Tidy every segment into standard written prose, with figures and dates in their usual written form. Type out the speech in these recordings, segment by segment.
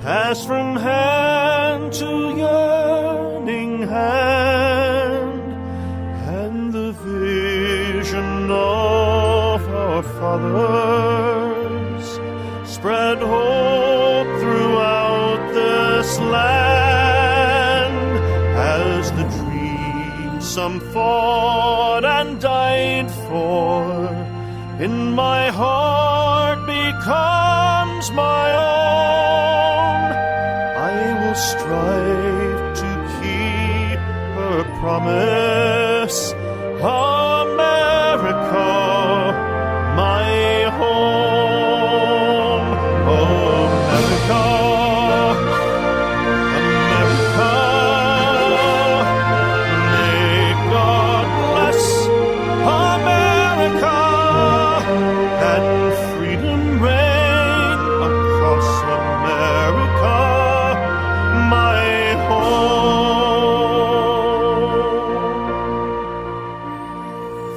pass from hand to yearning hand, and the vision of our fathers spread hope throughout this land, as the dream some fought and died for in my heart becomes my own. I will strive to keep her promise, America, my home. America, America, may God bless America, and freedom reign across America, my home.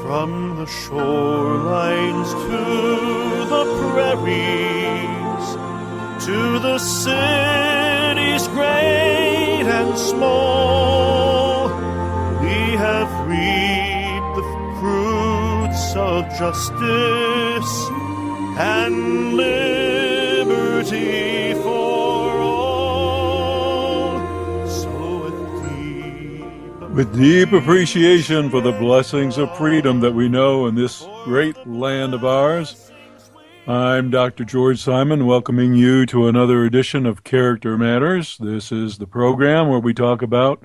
From the shorelines to the prairies, to the cities great and small, we have reaped the fruits of justice and liberty for all. So with deep appreciation for the blessings of freedom that we know in this great land of ours, I'm Dr. George Simon, welcoming you to another edition of Character Matters. This is the program where we talk about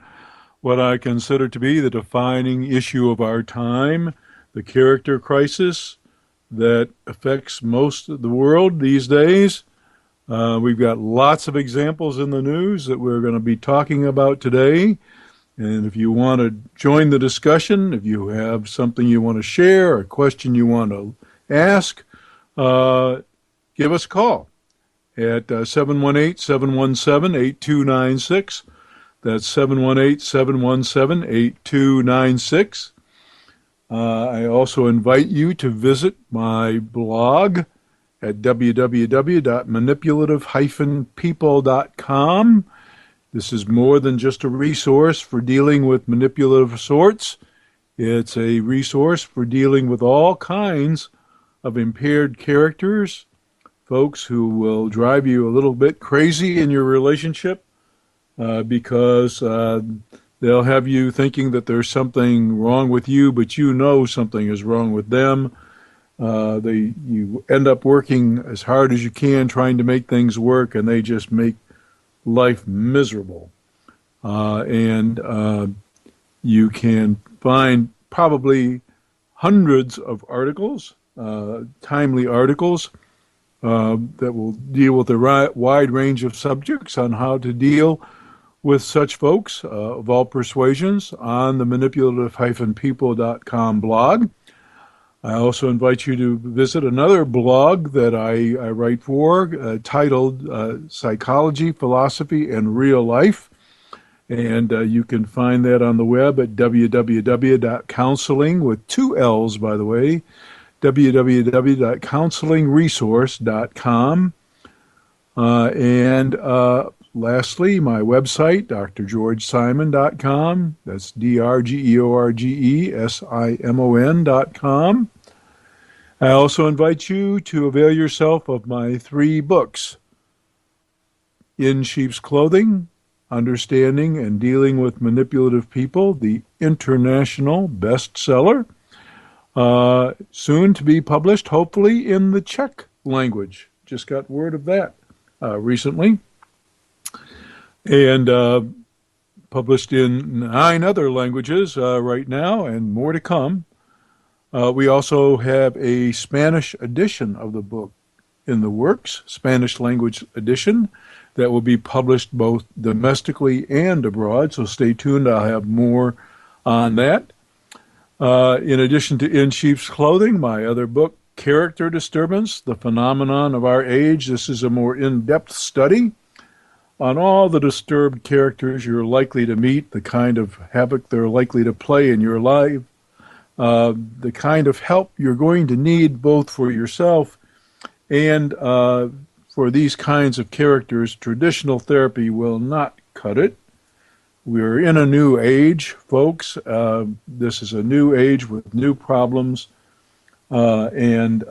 what I consider to be the defining issue of our time, the character crisis that affects most of the world these days. We've got lots of examples in the news that we're going to be talking about today. And if you want to join the discussion, if you have something you want to share, a question you want to ask, give us a call at 718-717-8296. That's 718-717-8296. I also invite you to visit my blog at www.manipulative-people.com. This is more than just a resource for dealing with manipulative sorts. It's a resource for dealing with all kinds of impaired characters, folks who will drive you a little bit crazy in your relationship because they'll have you thinking that there's something wrong with you, but you know something is wrong with them. You end up working as hard as you can trying to make things work, and they just make life miserable. And you can find probably hundreds of articles, timely articles, that will deal with a wide range of subjects on how to deal with such folks of all persuasions on the manipulative-people.com blog. I also invite you to visit another blog that I write for titled Psychology, Philosophy, and Real Life. And you can find that on the web at www.counseling, with two L's, by the way, www.counselingresource.com. And lastly, my website, drgeorgesimon.com. That's drgeorgesimon.com. I also invite you to avail yourself of my 3 books, In Sheep's Clothing, Understanding and Dealing with Manipulative People, the international bestseller, soon to be published, hopefully, in the Czech language. Just got word of that recently. And published in 9 other languages right now, and more to come. We also have a Spanish edition of the book in the works, Spanish language edition, that will be published both domestically and abroad, so stay tuned. I'll have more on that. In addition to In Sheep's Clothing, my other book, Character Disturbance, The Phenomenon of Our Age. This is a more in-depth study on all the disturbed characters you're likely to meet, the kind of havoc they're likely to play in your life, the kind of help you're going to need both for yourself and for these kinds of characters, traditional therapy will not cut it. We're in a new age, folks. This is a new age with new problems, and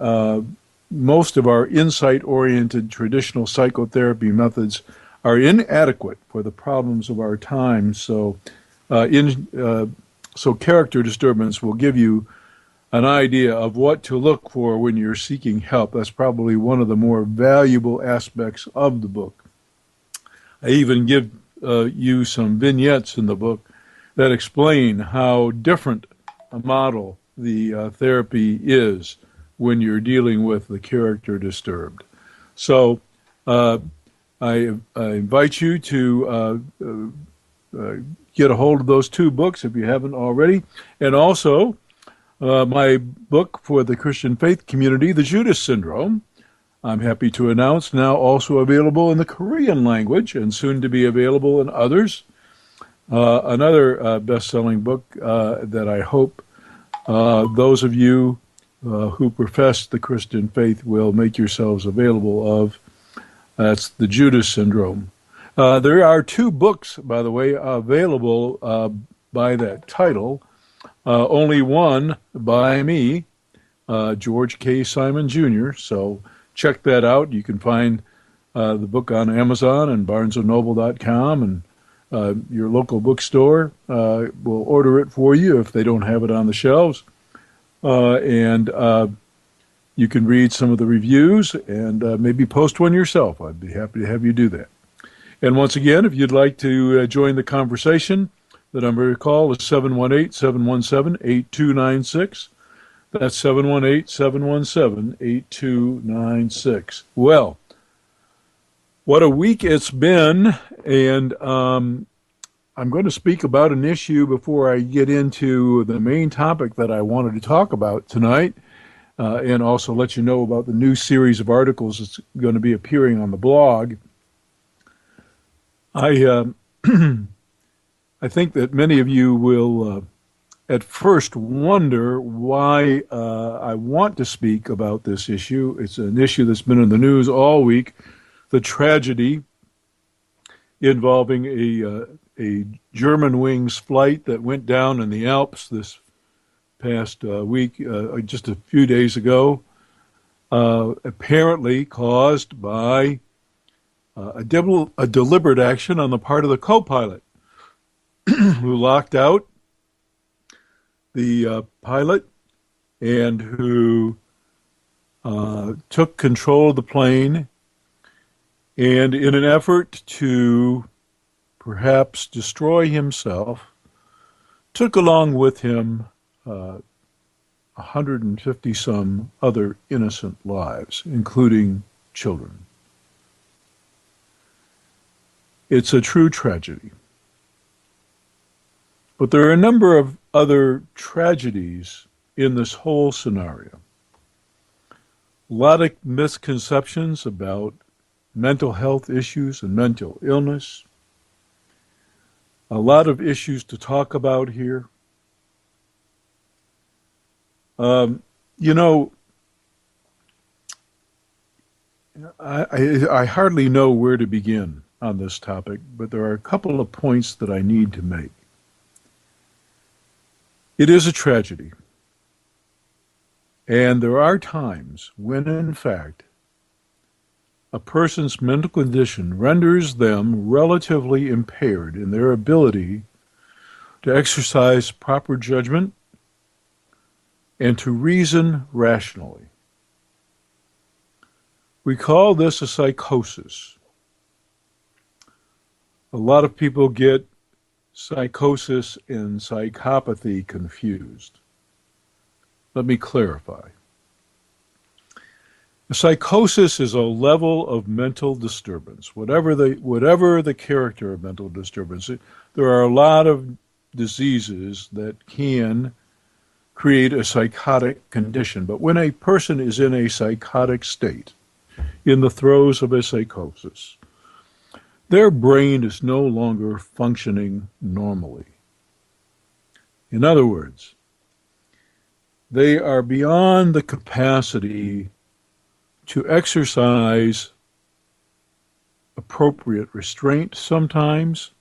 most of our insight-oriented traditional psychotherapy methods are inadequate for the problems of our time. So character disturbance will give you an idea of what to look for when you're seeking help. That's probably one of the more valuable aspects of the book. I even give you some vignettes in the book that explain how different a model the therapy is when you're dealing with the character disturbed. So I invite you to get a hold of those two books if you haven't already. And also my book for the Christian faith community, The Judas Syndrome, I'm happy to announce now also available in the Korean language and soon to be available in others. Another best-selling book that I hope those of you who profess the Christian faith will make yourselves available of. That's The Judas Syndrome. There are two books, by the way, available by that title. Only one by me, George K. Simon Jr., so check that out. You can find the book on Amazon and BarnesandNoble.com, and your local bookstore will order it for you if they don't have it on the shelves. And you can read some of the reviews and maybe post one yourself. I'd be happy to have you do that. And once again, if you'd like to join the conversation, the number to call is 718-717-8296. That's 718-717-8296. Well, what a week it's been, and I'm going to speak about an issue before I get into the main topic that I wanted to talk about tonight, and also let you know about the new series of articles that's going to be appearing on the blog. I think that many of you will at first wonder why I want to speak about this issue. It's an issue that's been in the news all week, the tragedy involving a Germanwings flight that went down in the Alps this past week, just a few days ago, apparently caused by a deliberate action on the part of the co-pilot who locked out the pilot and who took control of the plane, and in an effort to perhaps destroy himself, took along with him 150 some other innocent lives, including children. It's a true tragedy. But there are a number of other tragedies in this whole scenario. A lot of misconceptions about mental health issues and mental illness. A lot of issues to talk about here. I hardly know where to begin on this topic, but there are a couple of points that I need to make. It is a tragedy. And there are times when, in fact, a person's mental condition renders them relatively impaired in their ability to exercise proper judgment and to reason rationally. We call this a psychosis. A lot of people get psychosis and psychopathy confused. Let me clarify. A psychosis is a level of mental disturbance, whatever the character of mental disturbance. There are a lot of diseases that can create a psychotic condition, but when a person is in a psychotic state, in the throes of a psychosis, their brain is no longer functioning normally. In other words, they are beyond the capacity to exercise appropriate restraint sometimes,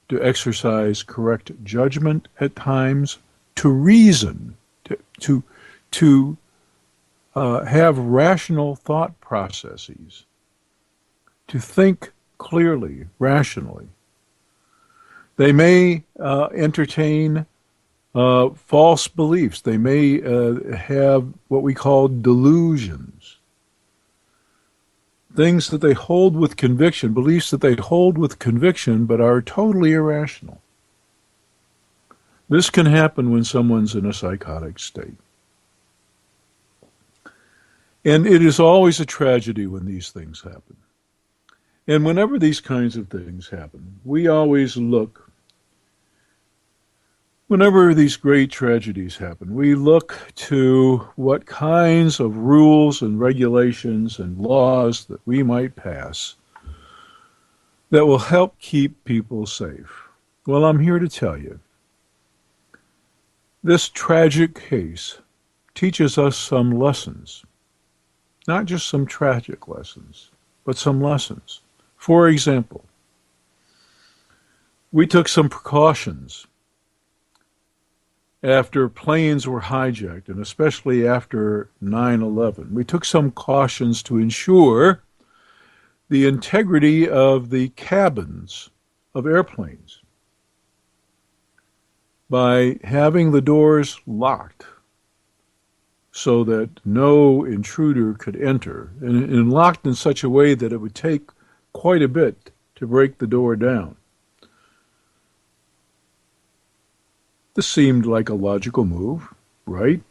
to exercise correct judgment at times, to reason, to have rational thought processes, to think clearly, rationally. They may entertain false beliefs. They may have what we call delusions, things that they hold with conviction, beliefs that they hold with conviction but are totally irrational. This can happen when someone's in a psychotic state. And it is always a tragedy when these things happen. And whenever these kinds of things happen, we always look, whenever these great tragedies happen, we look to what kinds of rules and regulations and laws that we might pass that will help keep people safe. Well, I'm here to tell you, this tragic case teaches us some lessons. Not just some tragic lessons, but some lessons. For example, we took some precautions after planes were hijacked, and especially after 9/11. We took some cautions to ensure the integrity of the cabins of airplanes by having the doors locked, so that no intruder could enter, and locked in such a way that it would take quite a bit to break the door down. This seemed like a logical move, right?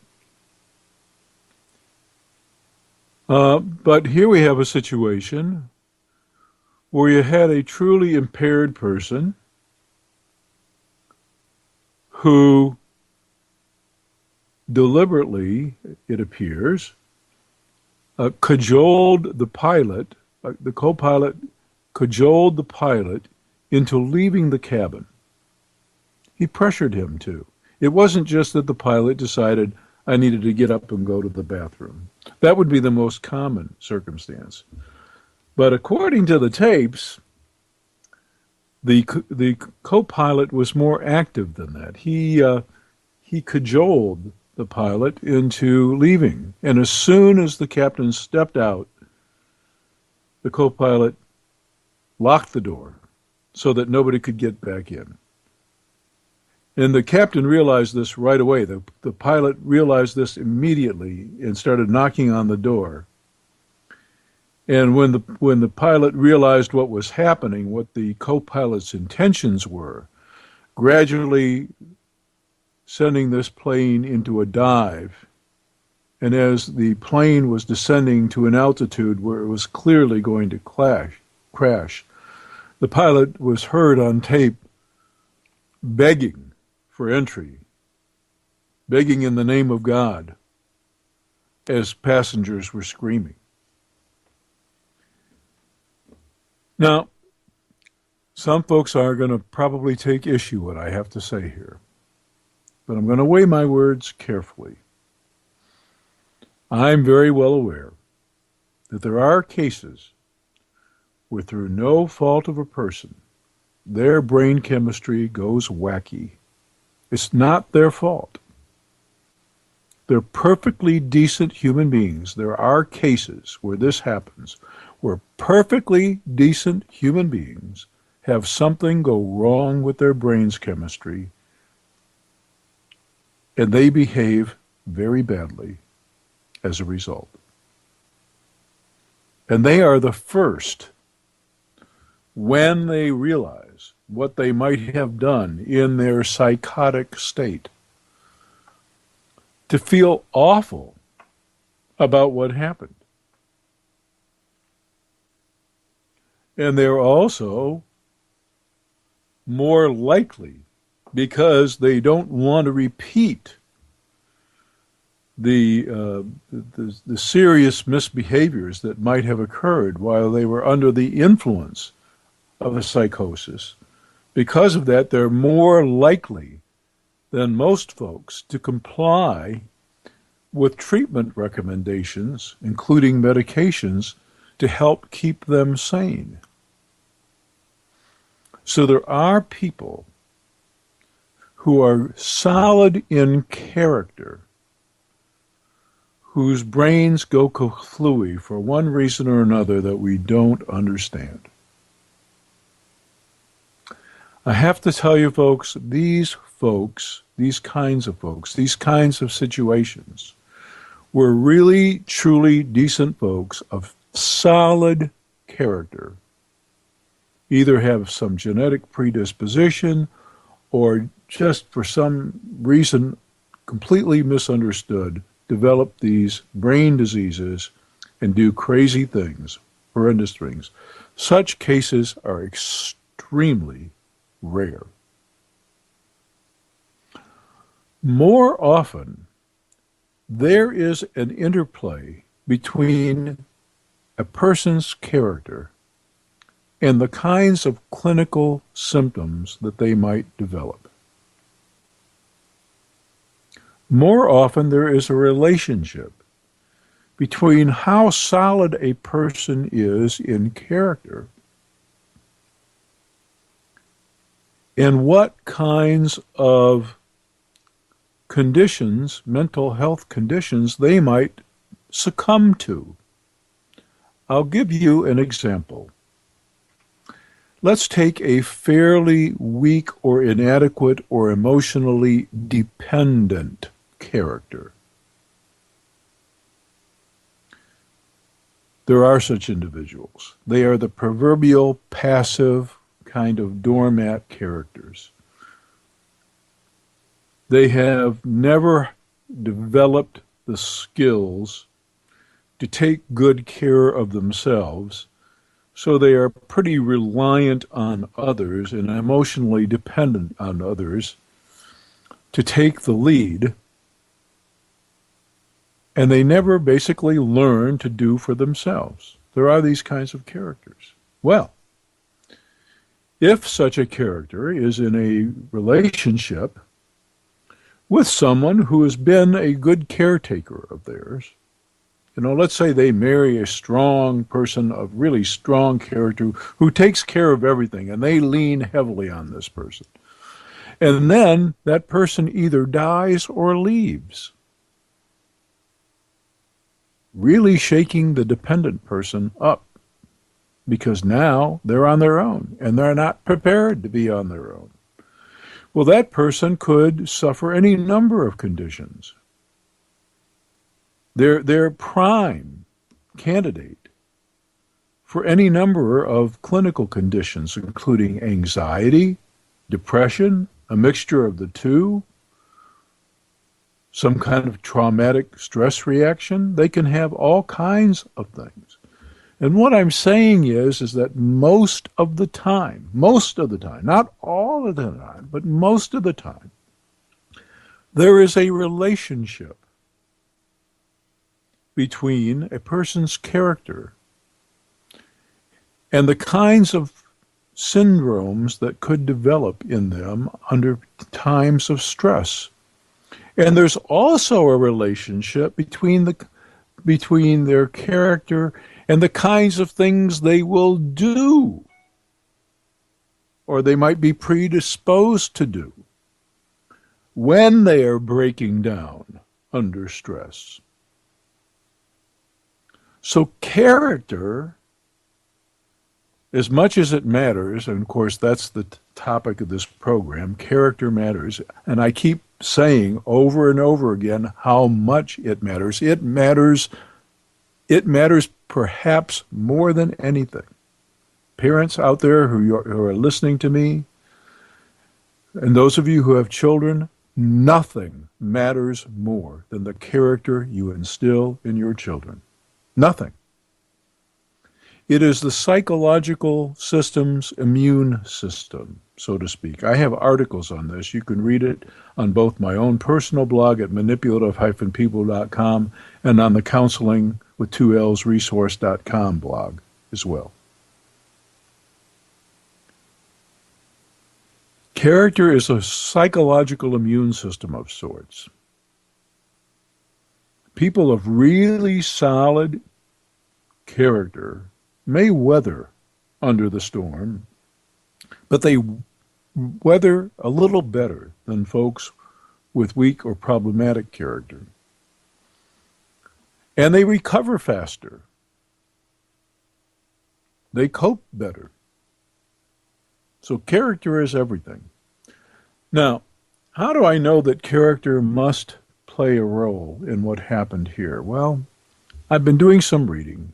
But here we have a situation where you had a truly impaired person who deliberately, it appears, cajoled the pilot, the co-pilot cajoled the pilot into leaving the cabin. He pressured him to. It wasn't just that the pilot decided, I needed to get up and go to the bathroom. That would be the most common circumstance. But according to the tapes, the co-pilot was more active than that. He cajoled the pilot into leaving. And as soon as the captain stepped out, the co-pilot locked the door so that nobody could get back in. And the captain realized this right away. The pilot realized this immediately and started knocking on the door. And when the pilot realized what was happening, what the co-pilot's intentions were, gradually sending this plane into a dive. And as the plane was descending to an altitude where it was clearly going to crash, the pilot was heard on tape begging for entry, begging in the name of God, as passengers were screaming. Now, some folks are going to probably take issue with what I have to say here, but I'm going to weigh my words carefully. I'm very well aware that there are cases where, through no fault of a person, their brain chemistry goes wacky. It's not their fault. They're perfectly decent human beings. There are cases where this happens, where perfectly decent human beings have something go wrong with their brain's chemistry, and they behave very badly as a result. And they are the first, when they realize what they might have done in their psychotic state, to feel awful about what happened. And they're also more likely, because they don't want to repeat the serious misbehaviors that might have occurred while they were under the influence of a psychosis. Because of that, they're more likely than most folks to comply with treatment recommendations, including medications, to help keep them sane. So there are people who are solid in character, whose brains go kaflooey for one reason or another that we don't understand. I have to tell you, folks, these kinds of situations, were really, truly decent folks of solid character, either have some genetic predisposition or just for some reason completely misunderstood, develop these brain diseases and do crazy things, horrendous things. Such cases are extremely rare. More often, there is an interplay between a person's character and the kinds of clinical symptoms that they might develop. More often, there is a relationship between how solid a person is in character and what kinds of conditions, mental health conditions, they might succumb to. I'll give you an example. Let's take a fairly weak or inadequate or emotionally dependent character. There are such individuals. They are the proverbial passive kind of doormat characters. They have never developed the skills to take good care of themselves, so they are pretty reliant on others and emotionally dependent on others to take the lead, and they never basically learn to do for themselves. There are these kinds of characters. Well, if such a character is in a relationship with someone who has been a good caretaker of theirs, let's say they marry a strong person of really strong character who takes care of everything, and they lean heavily on this person. And then that person either dies or leaves, really shaking the dependent person up, because now they're on their own, and they're not prepared to be on their own. Well, that person could suffer any number of conditions. They're prime candidate for any number of clinical conditions, including anxiety, depression, a mixture of the two, some kind of traumatic stress reaction. They can have all kinds of things. And what I'm saying is that most of the time, not all of the time, but most of the time, there is a relationship between a person's character and the kinds of syndromes that could develop in them under times of stress. And there's also a relationship between their character and the kinds of things they will do, or they might be predisposed to do, when they are breaking down under stress. So character, as much as it matters, and of course that's the topic of this program, character matters, and I keep saying over and over again how much it matters. It matters perhaps more than anything. Parents out there who are listening to me, and those of you who have children, nothing matters more than the character you instill in your children. Nothing. It is the psychological system's immune system, so to speak. I have articles on this. You can read it on both my own personal blog at manipulative-people.com and on the Counseling with 2Ls resource.com blog as well. Character is a psychological immune system of sorts. People of really solid character may weather under the storm, but they weather a little better than folks with weak or problematic character. And they recover faster. They cope better. So character is everything. Now, how do I know that character must play a role in what happened here? Well, I've been doing some reading.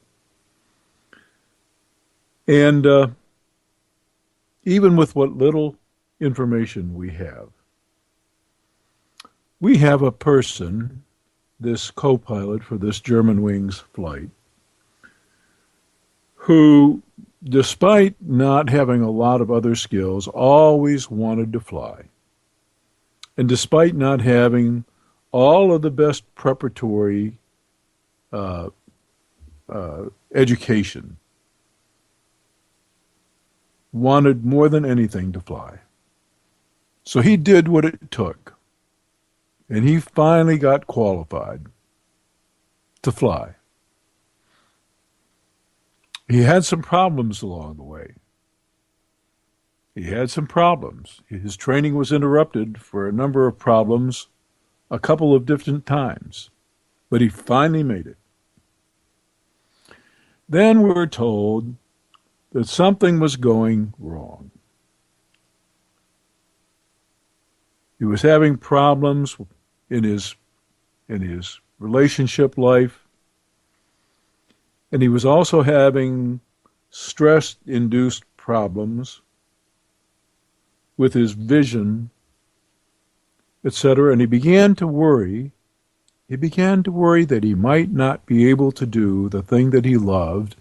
And even with what little information we have a person, this co-pilot for this Germanwings flight, who, despite not having a lot of other skills, always wanted to fly. And despite not having all of the best preparatory education, wanted more than anything to fly. So he did what it took. And he finally got qualified to fly. He had some problems along the way. He had some problems. His training was interrupted for a number of problems a couple of different times, but he finally made it. Then we were told that something was going wrong. He was having problems in his relationship life, and he was also having stress-induced problems with his vision, etc. And he began to worry. He began to worry that he might not be able to do the thing that he loved.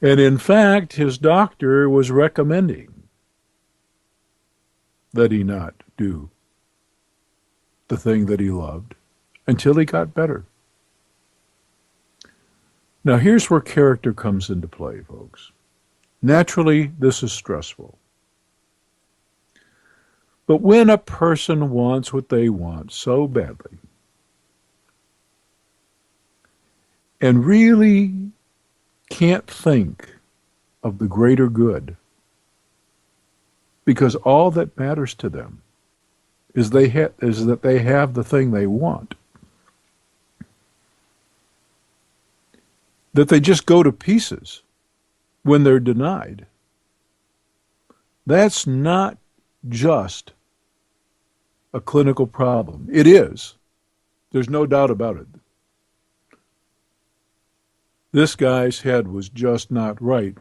And in fact, his doctor was recommending that he not do the thing that he loved until he got better. Now, here's where character comes into play, folks. Naturally, this is stressful. But when a person wants what they want so badly and really can't think of the greater good, because all that matters to them is that they have the thing they want, that they just go to pieces when they're denied. That's not just a clinical problem. It is. There's no doubt about it. This guy's head was just not right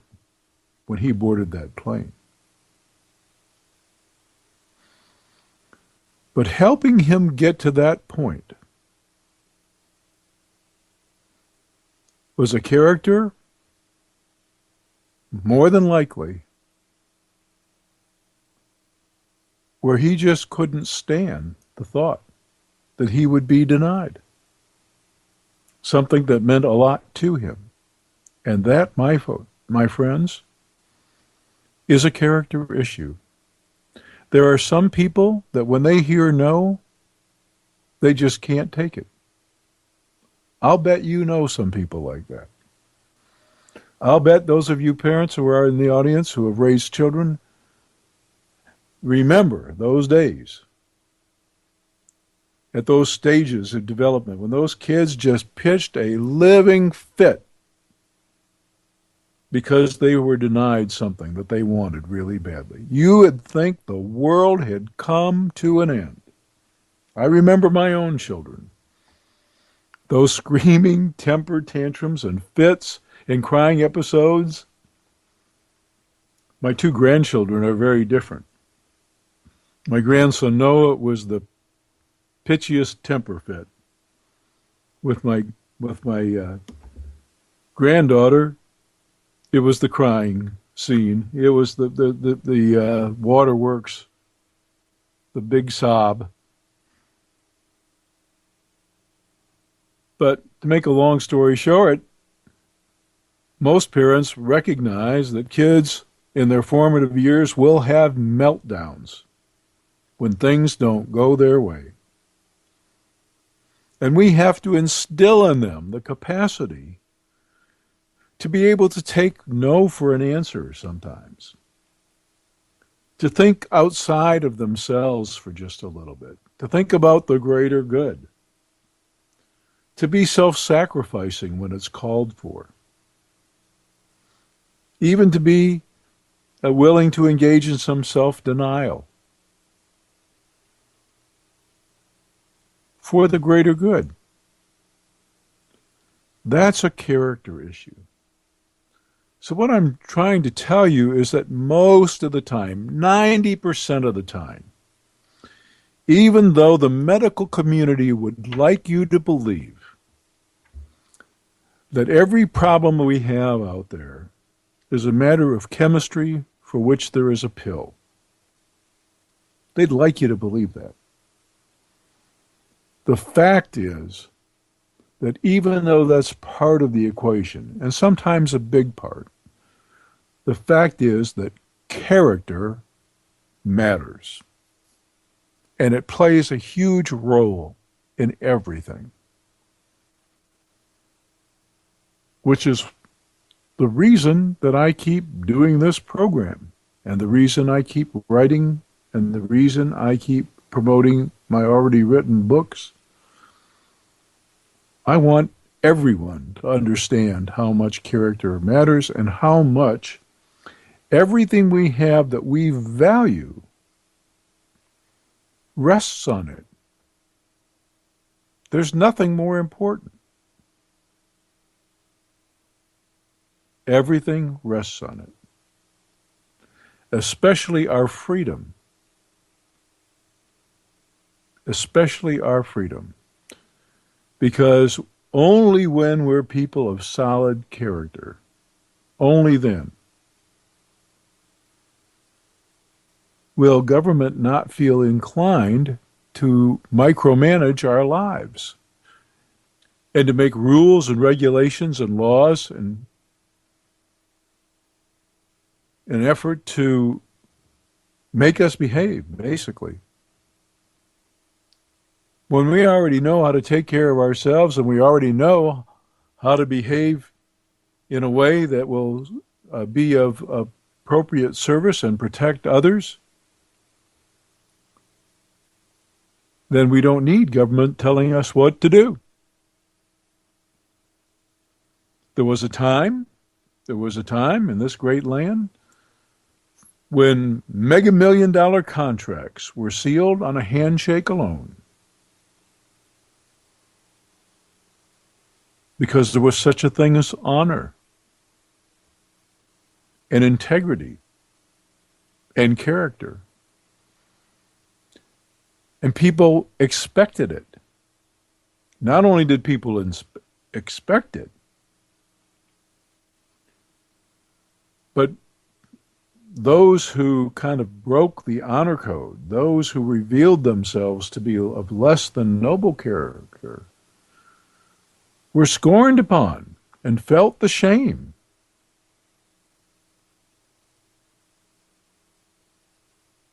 when he boarded that plane. But helping him get to that point was a character, more than likely, where he just couldn't stand the thought that he would be denied something that meant a lot to him. And that, my friends, is a character issue. There are some people that when they hear no, they just can't take it. I'll bet you know some people like that. I'll bet those of you parents who are in the audience who have raised children remember those days, at those stages of development, when those kids just pitched a living fit because they were denied something that they wanted really badly. You would think the world had come to an end. I remember my own children. Those screaming temper tantrums and fits and crying episodes. My two grandchildren are very different. My grandson Noah was the pitchiest temper fit. With my granddaughter, it was the crying scene. It was the waterworks, the big sob. But to make a long story short, most parents recognize that kids in their formative years will have meltdowns when things don't go their way. And we have to instill in them the capacity to be able to take no for an answer sometimes. to think outside of themselves for just a little bit, to think about the greater good, to be self-sacrificing when it's called for, even to be willing to engage in some self-denial for the greater good. That's a character issue. So what I'm trying to tell you is that most of the time, 90% of the time, even though the medical community would like you to believe that every problem we have out there is a matter of chemistry for which there is a pill, they'd like you to believe that. The fact is that even though that's part of the equation, and sometimes a big part, the fact is that character matters. And it plays a huge role in everything. Which is the reason that I keep doing this program, and the reason I keep writing, and the reason I keep promoting my already written books. I want everyone to understand how much character matters and how much everything we have that we value rests on it. There's nothing more important. Everything rests on it, especially our freedom. Especially our freedom. Because only when we're people of solid character, only then, will government not feel inclined to micromanage our lives and to make rules and regulations and laws and an effort to make us behave, basically. When we already know how to take care of ourselves and we already know how to behave in a way that will be of appropriate service and protect others, then we don't need government telling us what to do. There was a time in this great land when mega-million-dollar contracts were sealed on a handshake alone. Because there was such a thing as honor and integrity and character. And people expected it. Not only did people expect it, but those who kind of broke the honor code, those who revealed themselves to be of less than noble character, were scorned upon and felt the shame.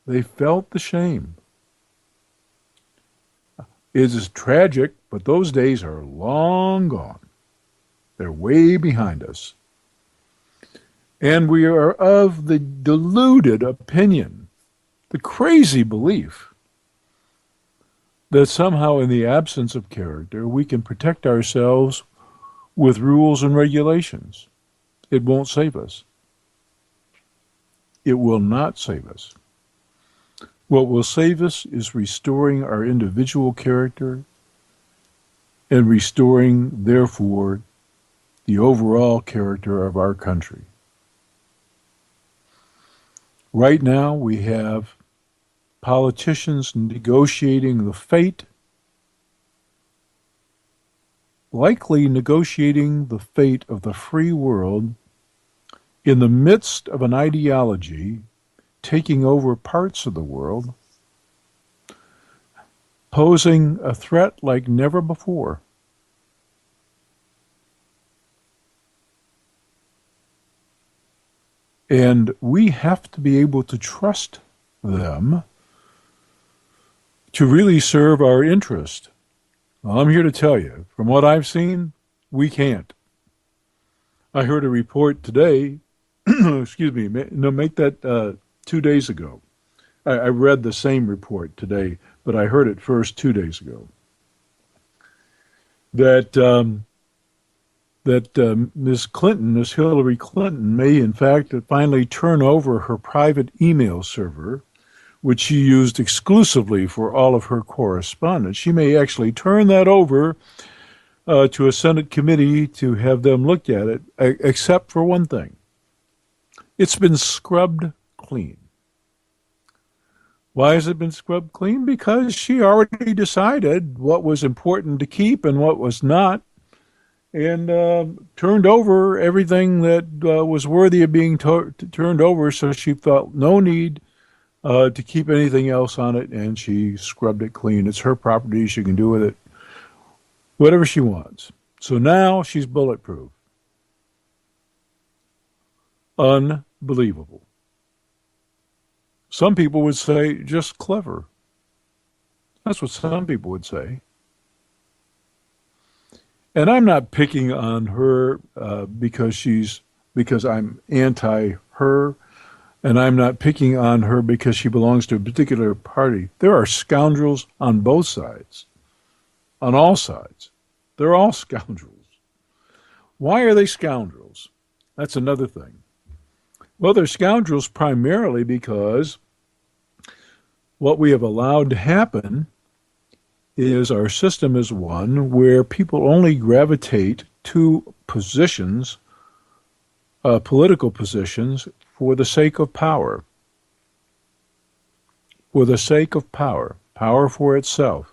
They felt the shame. It is tragic, but those days are long gone. They're way behind us. And we are of the deluded opinion, the crazy belief, that somehow in the absence of character, we can protect ourselves with rules and regulations. It won't save us. It will not save us. What will save us is restoring our individual character and restoring, therefore, the overall character of our country. Right now, we have politicians negotiating the fate, likely negotiating the fate of the free world in the midst of an ideology taking over parts of the world, posing a threat like never before. And we have to be able to trust them to really serve our interest. Well, I'm here to tell you, from what I've seen, we can't. I heard a report today, excuse me, no, make that 2 days ago. I read the same report today, but I heard it first 2 days ago. That Ms. Clinton, Ms. Hillary Clinton, may in fact finally turn over her private email server, which she used exclusively for all of her correspondence. She may actually turn that over to a Senate committee to have them look at it, except for one thing. It's been scrubbed clean. Why has it been scrubbed clean? Because she already decided what was important to keep and what was not, and turned over everything that was worthy of being turned over, so she felt no need to keep anything else on it, and she scrubbed it clean. It's her property. She can do with it whatever she wants. So now she's bulletproof. Unbelievable. Some people would say just clever. That's what some people would say. And I'm not picking on her because I'm anti her, and I'm not picking on her because she belongs to a particular party. There are scoundrels on both sides, on all sides. They're all scoundrels. Why are they scoundrels? That's another thing. Well, they're scoundrels primarily because what we have allowed to happen is our system is one where people only gravitate to positions, political positions, for the sake of power. For the sake of power. Power for itself.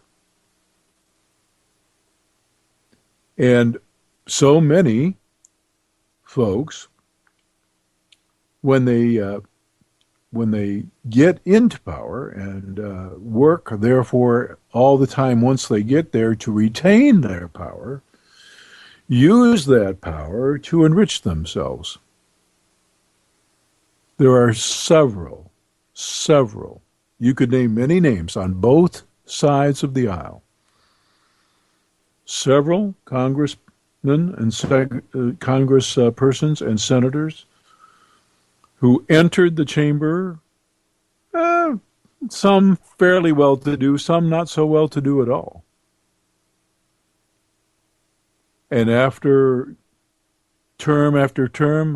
And so many folks, when they get into power and work, therefore, all the time once they get there to retain their power, use that power to enrich themselves. There are several, you could name many names on both sides of the aisle. Several congressmen and congresspersons and senators who entered the chamber, some fairly well-to-do, some not so well-to-do at all. And after term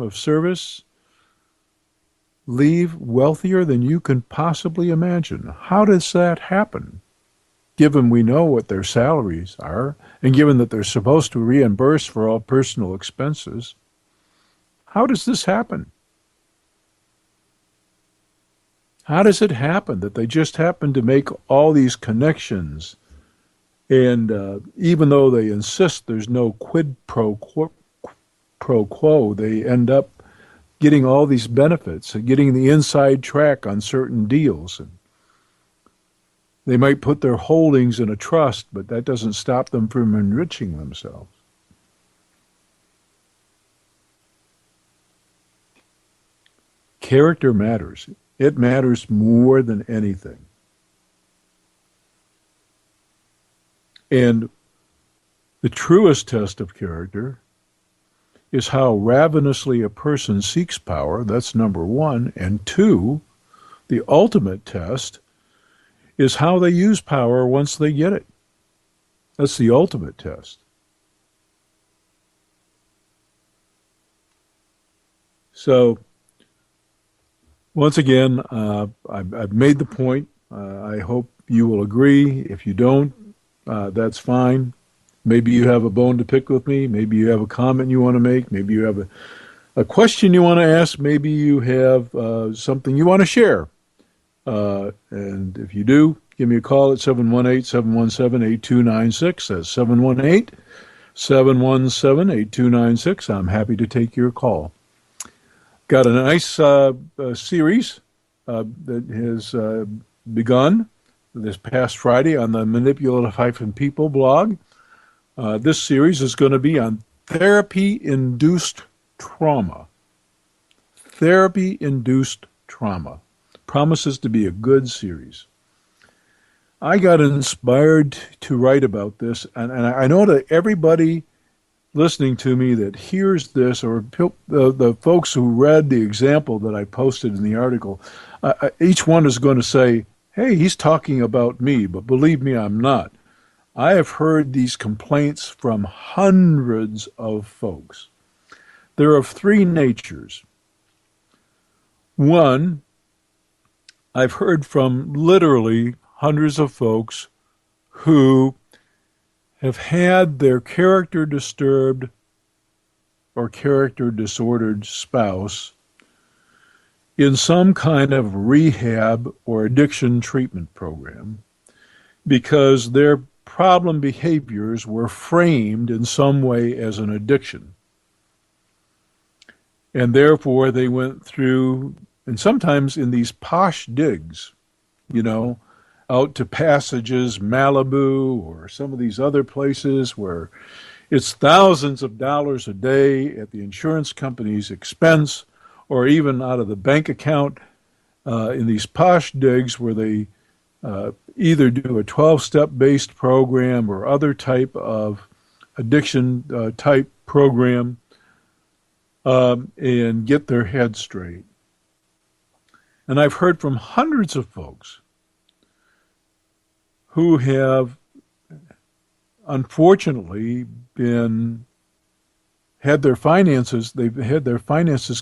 of service, leave wealthier than you can possibly imagine. How does that happen? Given we know what their salaries are, and given that they're supposed to reimburse for all personal expenses, how does this happen? How does it happen that they just happen to make all these connections, and even though they insist there's no quid pro quo, they end up getting all these benefits and getting the inside track on certain deals? And they might put their holdings in a trust, but that doesn't stop them from enriching themselves. Character matters. It matters more than anything. And the truest test of character is how ravenously a person seeks power. That's number one. And two, the ultimate test is how they use power once they get it. That's the ultimate test. So, once again, I've made the point. I hope you will agree. If you don't, that's fine. Maybe you have a bone to pick with me. Maybe you have a comment you want to make. Maybe you have a question you want to ask. Maybe you have something you want to share. And if you do, give me a call at 718-717-8296. That's 718-717-8296. I'm happy to take your call. Got a nice series that has begun this past Friday on the Manipulative-People blog. This series is going to be on therapy-induced trauma. Therapy-induced trauma. Promises to be a good series. I got inspired to write about this, and I know that everybody listening to me that hears this, or the folks who read the example that I posted in the article, each one is going to say, hey, he's talking about me, but believe me, I'm not. I have heard these complaints from hundreds of folks. They're of three natures. One, I've heard from literally hundreds of folks who have had their character disturbed or character disordered spouse in some kind of rehab or addiction treatment program because their problem behaviors were framed in some way as an addiction. And therefore they went through, and sometimes in these posh digs, out to Passages, Malibu, or some of these other places where it's thousands of dollars a day at the insurance company's expense, or even out of the bank account in these posh digs where they either do a 12-step based program or other type of addiction type program and get their head straight. And I've heard from hundreds of folks who have unfortunately they've had their finances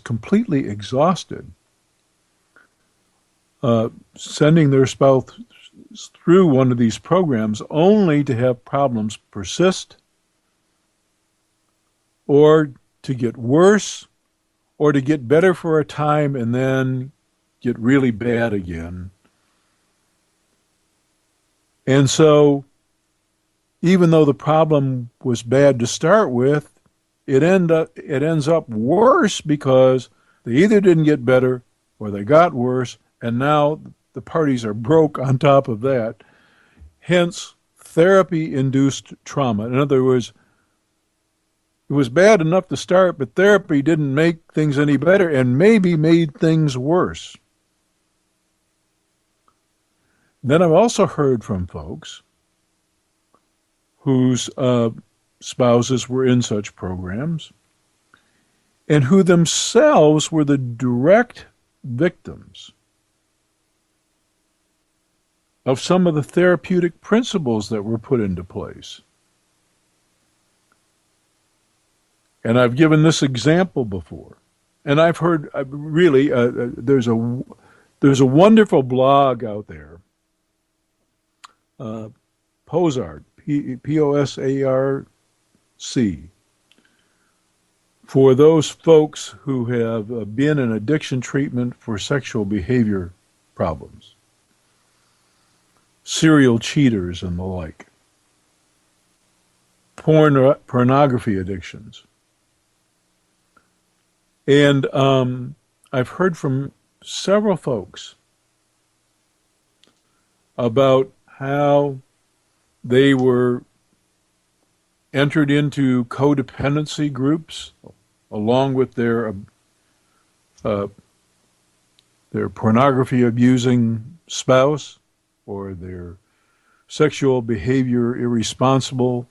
completely exhausted, sending their spouse through one of these programs only to have problems persist or to get worse or to get better for a time and then get really bad again. And so, even though the problem was bad to start with, it ends up worse because they either didn't get better or they got worse, and now the parties are broke on top of that. Hence, therapy-induced trauma. In other words, it was bad enough to start, but therapy didn't make things any better and maybe made things worse. Then I've also heard from folks whose spouses were in such programs and who themselves were the direct victims of some of the therapeutic principles that were put into place. And I've given this example before. And I've heard there's a wonderful blog out there, POSARC, POSARC, for those folks who have been in addiction treatment for sexual behavior problems, serial cheaters and the like, pornography addictions. And I've heard from several folks about how they were entered into codependency groups along with their pornography abusing spouse or their sexual behavior irresponsible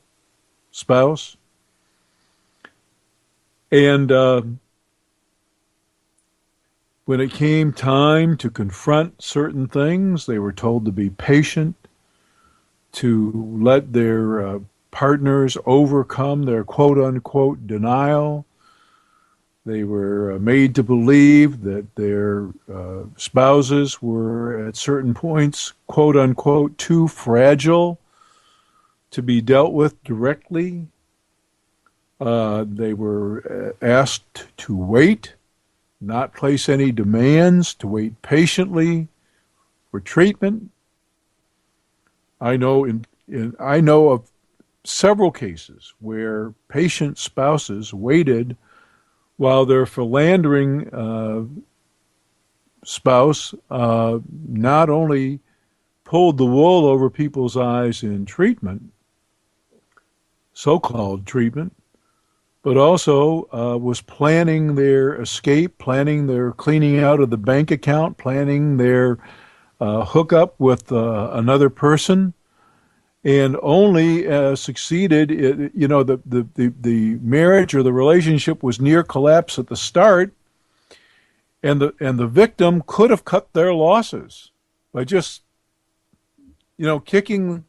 spouse. And when it came time to confront certain things, they were told to be patient, to let their partners overcome their quote-unquote denial. They were made to believe that their spouses were at certain points, quote-unquote, too fragile to be dealt with directly. They were asked to wait, not place any demands, to wait patiently for treatment. I know of several cases where patient spouses waited while their philandering spouse not only pulled the wool over people's eyes in treatment, so-called treatment, but also was planning their escape, planning their cleaning out of the bank account, planning their hookup with another person, and only succeeded. The marriage or the relationship was near collapse at the start, and the victim could have cut their losses by just kicking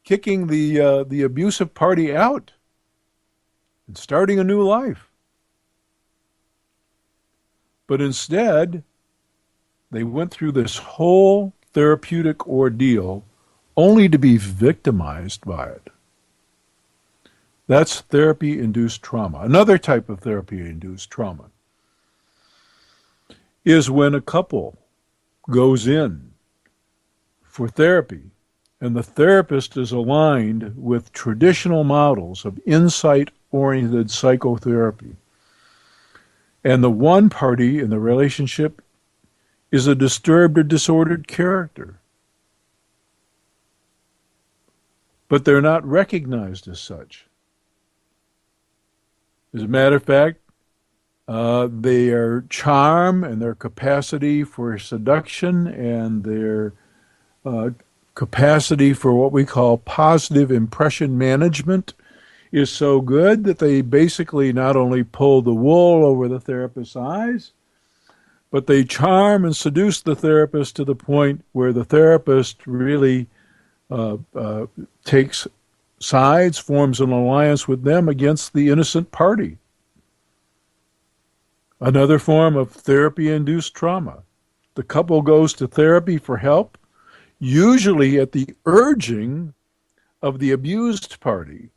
the abusive party out and starting a new life. But instead, they went through this whole therapeutic ordeal only to be victimized by it. That's therapy-induced trauma. Another type of therapy-induced trauma is when a couple goes in for therapy and the therapist is aligned with traditional models of insight-oriented psychotherapy. And the one party in the relationship is a disturbed or disordered character. But they're not recognized as such. As a matter of fact, their charm and their capacity for seduction and their capacity for what we call positive impression management is so good that they basically not only pull the wool over the therapist's eyes, but they charm and seduce the therapist to the point where the therapist really takes sides, forms an alliance with them against the innocent party. Another form of therapy-induced trauma. The couple goes to therapy for help, usually at the urging of the abused party.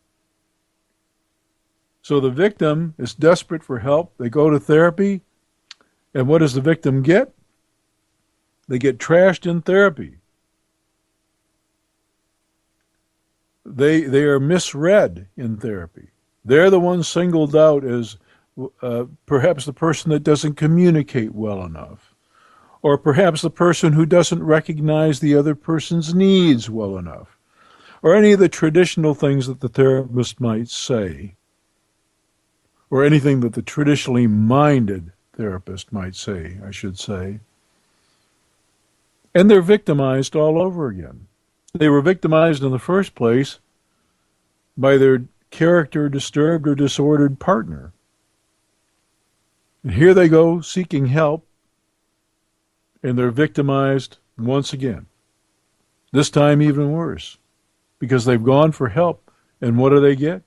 So the victim is desperate for help. They go to therapy, and what does the victim get? They get trashed in therapy. They are misread in therapy. They're the ones singled out as perhaps the person that doesn't communicate well enough, or perhaps the person who doesn't recognize the other person's needs well enough, or any of the traditional things that the therapist might say, or anything that the traditionally minded therapist might say, I should say. And they're victimized all over again. They were victimized in the first place by their character disturbed or disordered partner. And here they go seeking help, and they're victimized once again. This time even worse, because they've gone for help, and what do they get?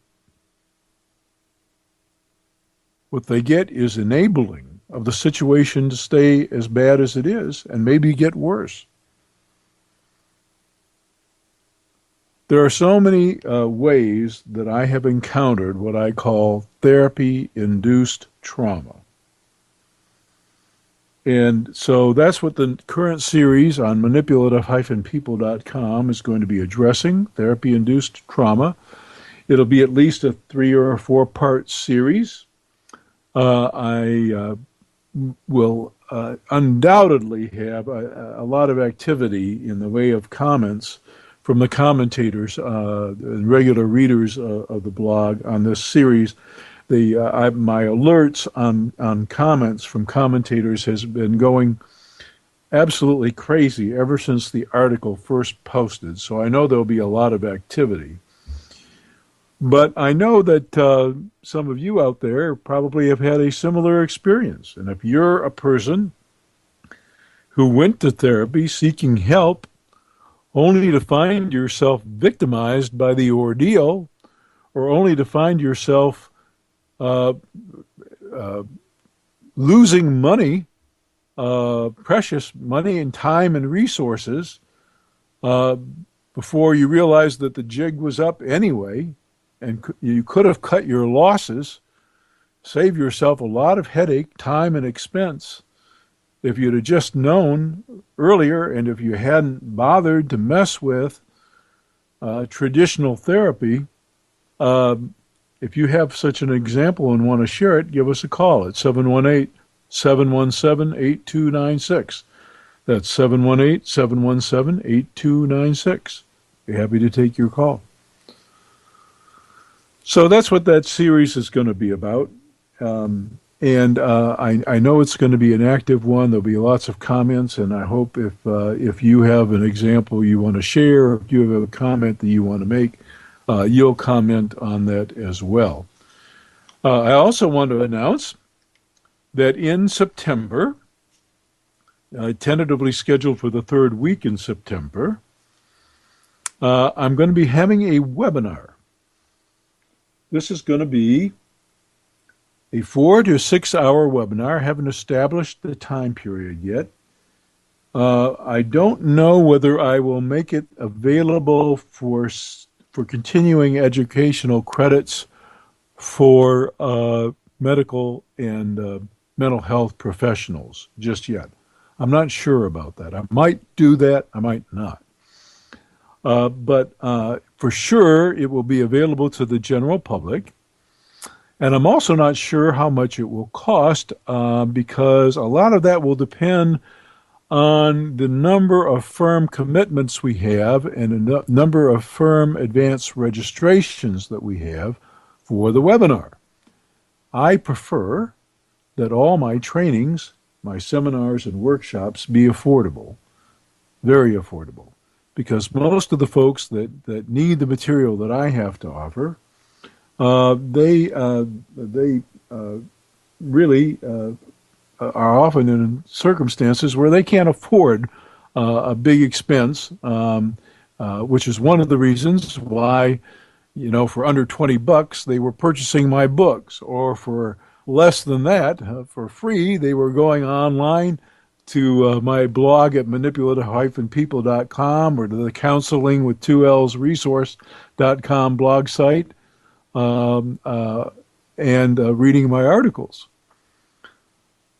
What they get is enabling of the situation to stay as bad as it is and maybe get worse. There are so many ways that I have encountered what I call therapy-induced trauma. And so that's what the current series on manipulative-people.com is going to be addressing, therapy-induced trauma. It'll be at least a 3 or 4 part series. I will undoubtedly have a lot of activity in the way of comments from the commentators and regular readers of the blog on this series. My alerts on comments from commentators has been going absolutely crazy ever since the article first posted, so I know there'll be a lot of activity. But I know that some of you out there probably have had a similar experience. And if you're a person who went to therapy seeking help only to find yourself victimized by the ordeal, or only to find yourself losing money, precious money and time and resources, before you realized that the jig was up anyway, and you could have cut your losses, saved yourself a lot of headache, time, and expense if you'd have just known earlier, and if you hadn't bothered to mess with traditional therapy. If you have such an example and want to share it, give us a call at 718-717-8296. That's 718-717-8296. Be happy to take your call. So that's what that series is going to be about. and I know it's going to be an active one. There'll be lots of comments, and I hope if you have an example you want to share, or if you have a comment that you want to make, you'll comment on that as well. I also want to announce that in September, tentatively scheduled for the third week in September, I'm going to be having a webinar. This is going to be a 4 to 6 hour webinar. I haven't established the time period yet. I don't know whether I will make it available for continuing educational credits for medical and mental health professionals just yet. I'm not sure about that. I might do that. I might not. But for sure, it will be available to the general public. And I'm also not sure how much it will cost because a lot of that will depend on the number of firm commitments we have and the number of firm advance registrations that we have for the webinar. I prefer that all my trainings, my seminars and workshops be affordable, very affordable, because most of the folks that need the material that I have to offer, they really are often in circumstances where they can't afford a big expense, which is one of the reasons why, for under $20 they were purchasing my books, or for less than that, for free, they were going online to my blog at manipulative-people.com or to the counseling with 2L's resource.com blog site, and reading my articles.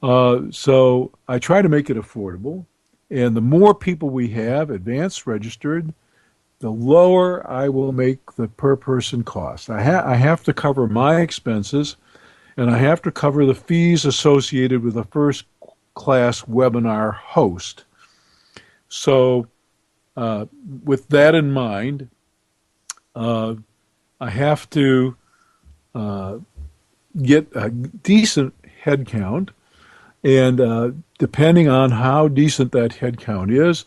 So I try to make it affordable, and the more people we have advanced registered, the lower I will make the per person cost. I have to cover my expenses, and I have to cover the fees associated with a first class webinar host. So with that in mind, I have to get a decent head count, and depending on how decent that head count is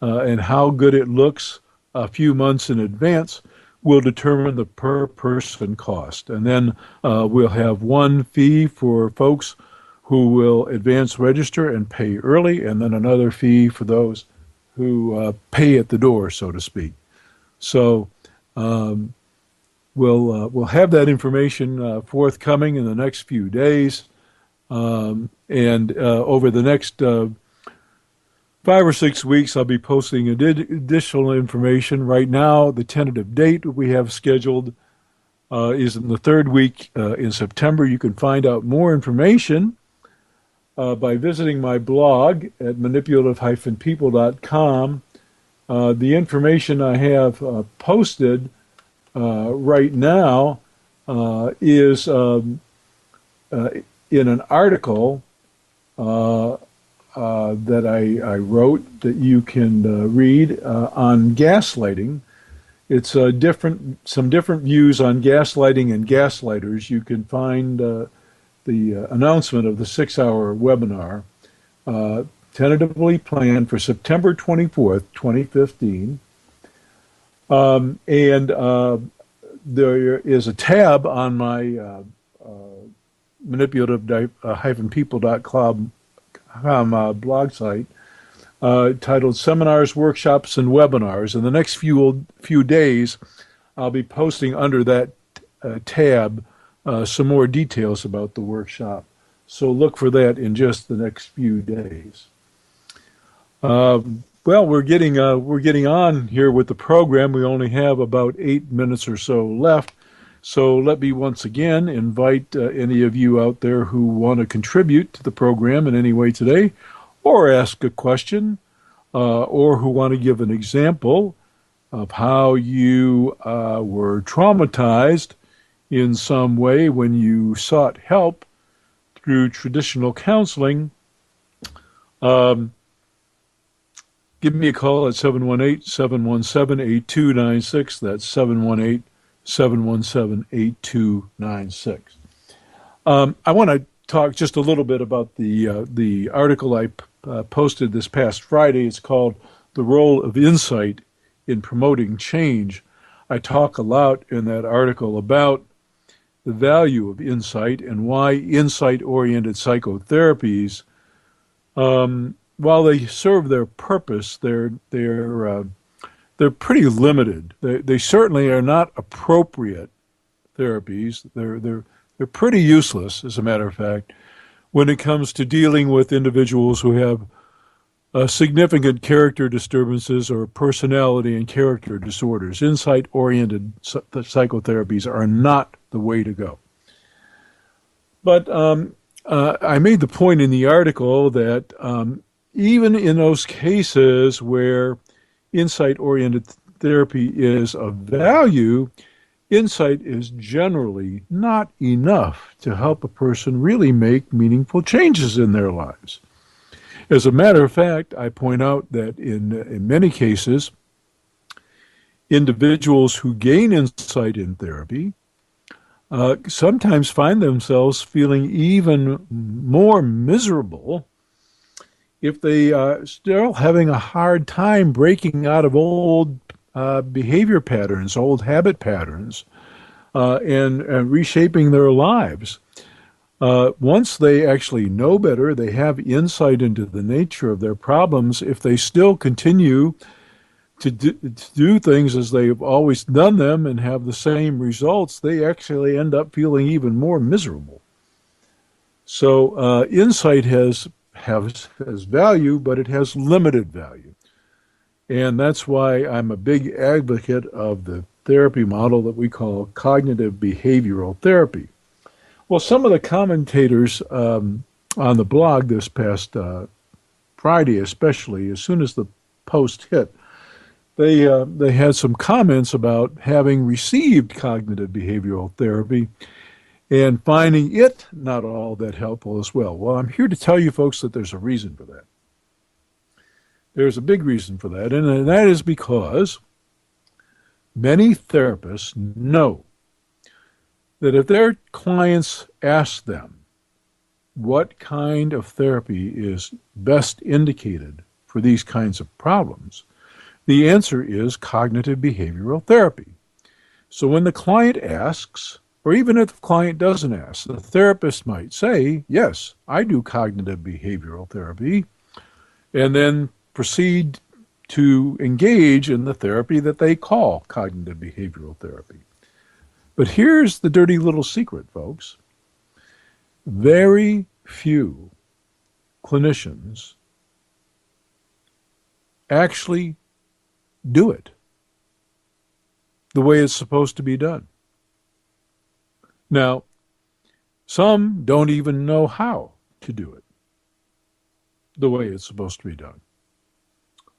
and how good it looks a few months in advance, will determine the per person cost. And then we'll have one fee for folks who will advance register and pay early, and then another fee for those who pay at the door, so to speak. So we'll have that information forthcoming in the next few days, and over the next 5 or 6 weeks, I'll be posting additional information. Right now, the tentative date we have scheduled is in the third week in September. You can find out more information by visiting my blog at manipulative-people.com. The information I have posted right now is in an article that I wrote that you can read on gaslighting. It's some different views on gaslighting and gaslighters. You can find the announcement of the 6-hour webinar tentatively planned for September 24th, 2015. And there is a tab on my manipulative-people.com blog site titled Seminars, Workshops, and Webinars. In the next few days, I'll be posting under that tab some more details about the workshop. So look for that in just the next few days. Well, we're getting on here with the program. We only have about 8 minutes or so left. So let me once again invite any of you out there who want to contribute to the program in any way today, or ask a question, or who want to give an example of how you were traumatized in some way when you sought help through traditional counseling. Give me a call at 718-717-8296. That's 718-717-8296. I want to talk just a little bit about the article I posted this past Friday. It's called "The Role of Insight in Promoting Change." I talk a lot in that article about the value of insight and why insight-oriented psychotherapies, while they serve their purpose, they're pretty limited. They certainly are not appropriate therapies. They're pretty useless, as a matter of fact, when it comes to dealing with individuals who have significant character disturbances or personality and character disorders. Insight-oriented psychotherapies are not the way to go. But I made the point in the article that even in those cases where insight-oriented therapy is of value, insight is generally not enough to help a person really make meaningful changes in their lives. As a matter of fact, I point out that in many cases, individuals who gain insight in therapy sometimes find themselves feeling even more miserable if they are still having a hard time breaking out of old behavior patterns, old habit patterns, and reshaping their lives. Once they actually know better, they have insight into the nature of their problems. If they still continue to do things as they've always done them and have the same results, they actually end up feeling even more miserable. So insight has value, but it has limited value. And that's why I'm a big advocate of the therapy model that we call cognitive behavioral therapy. Well, some of the commentators on the blog this past Friday, especially, as soon as the post hit, they had some comments about having received cognitive behavioral therapy and finding it not all that helpful as well. Well, I'm here to tell you folks that there's a reason for that. There's a big reason for that, and that is because many therapists know that if their clients ask them what kind of therapy is best indicated for these kinds of problems, the answer is cognitive behavioral therapy. So when the client asks, or even if the client doesn't ask, the therapist might say, yes, I do cognitive behavioral therapy, and then proceed to engage in the therapy that they call cognitive behavioral therapy. But here's the dirty little secret, folks. Very few clinicians actually do it the way it's supposed to be done. Now, some don't even know how to do it the way it's supposed to be done.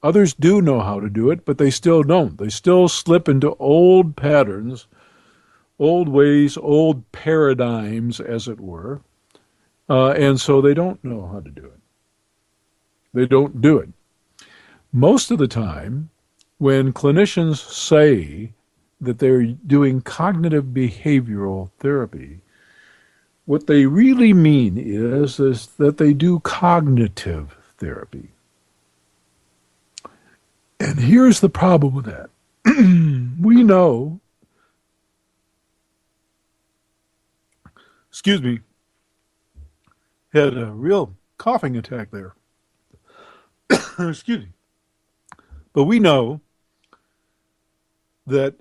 Others do know how to do it, but they still don't. They still slip into old patterns, old ways, old paradigms, as it were, and so they don't know how to do it. They don't do it. Most of the time, when clinicians say that they're doing cognitive behavioral therapy, what they really mean is that they do cognitive therapy. And here's the problem with that. We know, excuse me, had a real coughing attack there. Excuse me. But we know that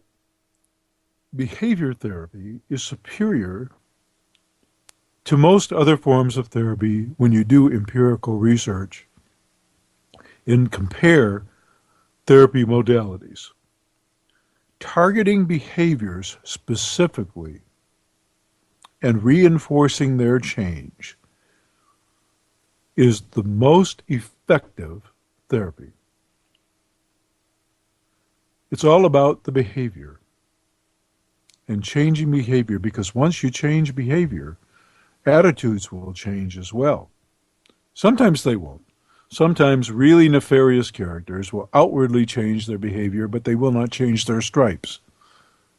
behavior therapy is superior to most other forms of therapy when you do empirical research and compare therapy modalities. Targeting behaviors specifically and reinforcing their change is the most effective therapy. It's all about the behavior and changing behavior, because once you change behavior, attitudes will change as well. Sometimes they won't. Sometimes really nefarious characters will outwardly change their behavior, but they will not change their stripes.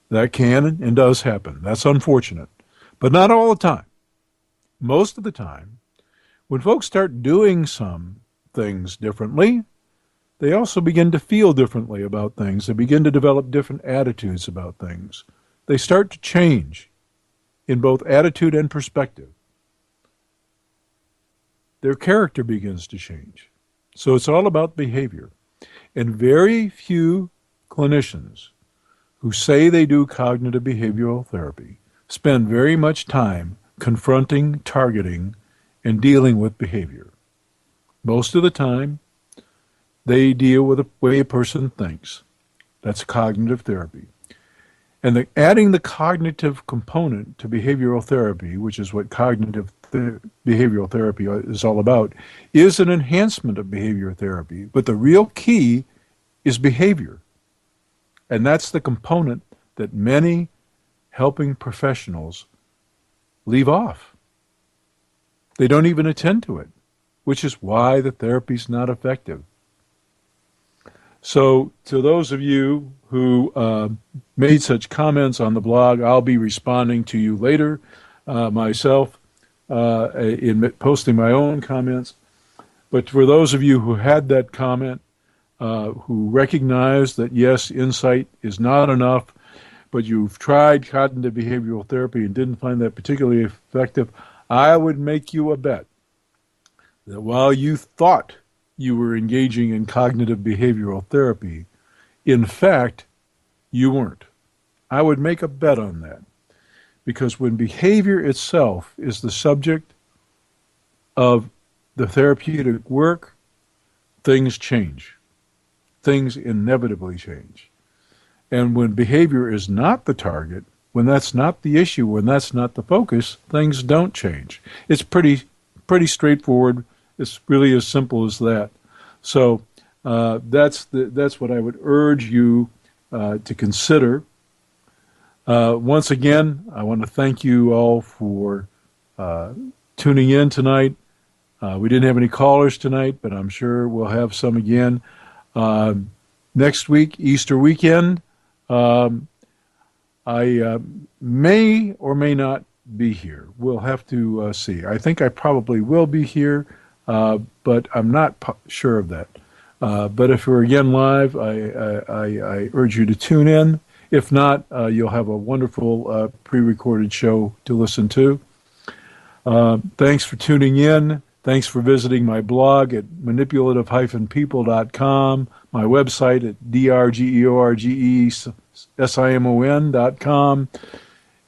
That can and does happen. That's unfortunate, but not all the time. most of the time, when folks start doing some things differently, they also begin to feel differently about things. They begin to develop different attitudes about things. They start to change in both attitude and perspective. Their character begins to change. So it's all about behavior. And very few clinicians who say they do cognitive behavioral therapy spend very much time confronting, targeting, and dealing with behavior. Most of the time, they deal with the way a person thinks. That's cognitive therapy. And adding the cognitive component to behavioral therapy, which is what cognitive behavioral therapy is all about, is an enhancement of behavior therapy. But the real key is behavior. And that's the component that many helping professionals leave off. They don't even attend to it, which is why the therapy's not effective. So to those of you who made such comments on the blog, I'll be responding to you later myself in posting my own comments. But for those of you who had that comment, who recognize that, yes, insight is not enough, but you've tried cognitive behavioral therapy and didn't find that particularly effective, I would make you a bet that while you thought you were engaging in cognitive behavioral therapy, in fact, you weren't. I would make a bet on that. Because when behavior itself is the subject of the therapeutic work, things change. Things inevitably change. And when behavior is not the target, when that's not the issue, when that's not the focus, things don't change. It's pretty straightforward. It's really as simple as that. So that's what I would urge you to consider. Once again, I want to thank you all for tuning in tonight. We didn't have any callers tonight, but I'm sure we'll have some again. Next week, Easter weekend, I may or may not be here. We'll have to see. I think I probably will be here, but I'm not sure of that. But if we're again live, I urge you to tune in. If not, you'll have a wonderful pre-recorded show to listen to. Thanks for tuning in. Thanks for visiting my blog at manipulative-people.com, my website at drgeorgesimon.com,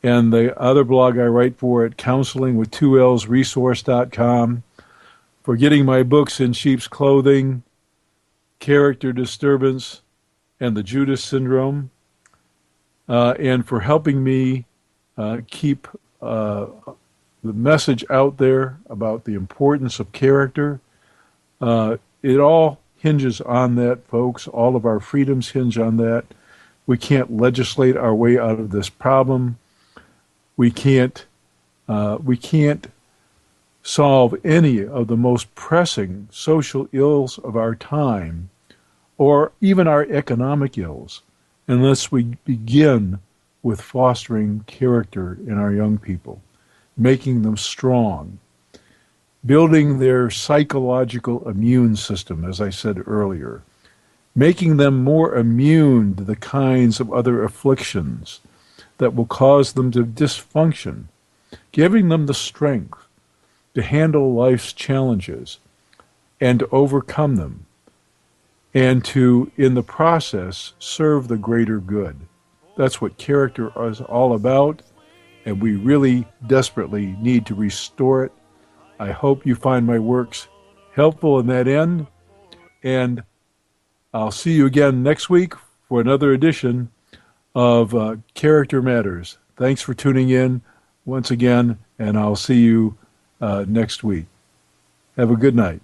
and the other blog I write for at counselingwith2lsresource.com. For getting my books In Sheep's Clothing, Character Disturbance, and the Judas Syndrome, and for helping me keep the message out there about the importance of character. It all hinges on that, folks. All of our freedoms hinge on that. We can't legislate our way out of this problem. We can't solve any of the most pressing social ills of our time, or even our economic ills, unless we begin with fostering character in our young people, making them strong, building their psychological immune system, as I said earlier, making them more immune to the kinds of other afflictions that will cause them to dysfunction, giving them the strength to handle life's challenges and to overcome them, and to, in the process, serve the greater good. That's what character is all about, and we really desperately need to restore it. I hope you find my works helpful in that end, and I'll see you again next week for another edition of Character Matters. Thanks for tuning in once again, and I'll see you next week. Have a good night.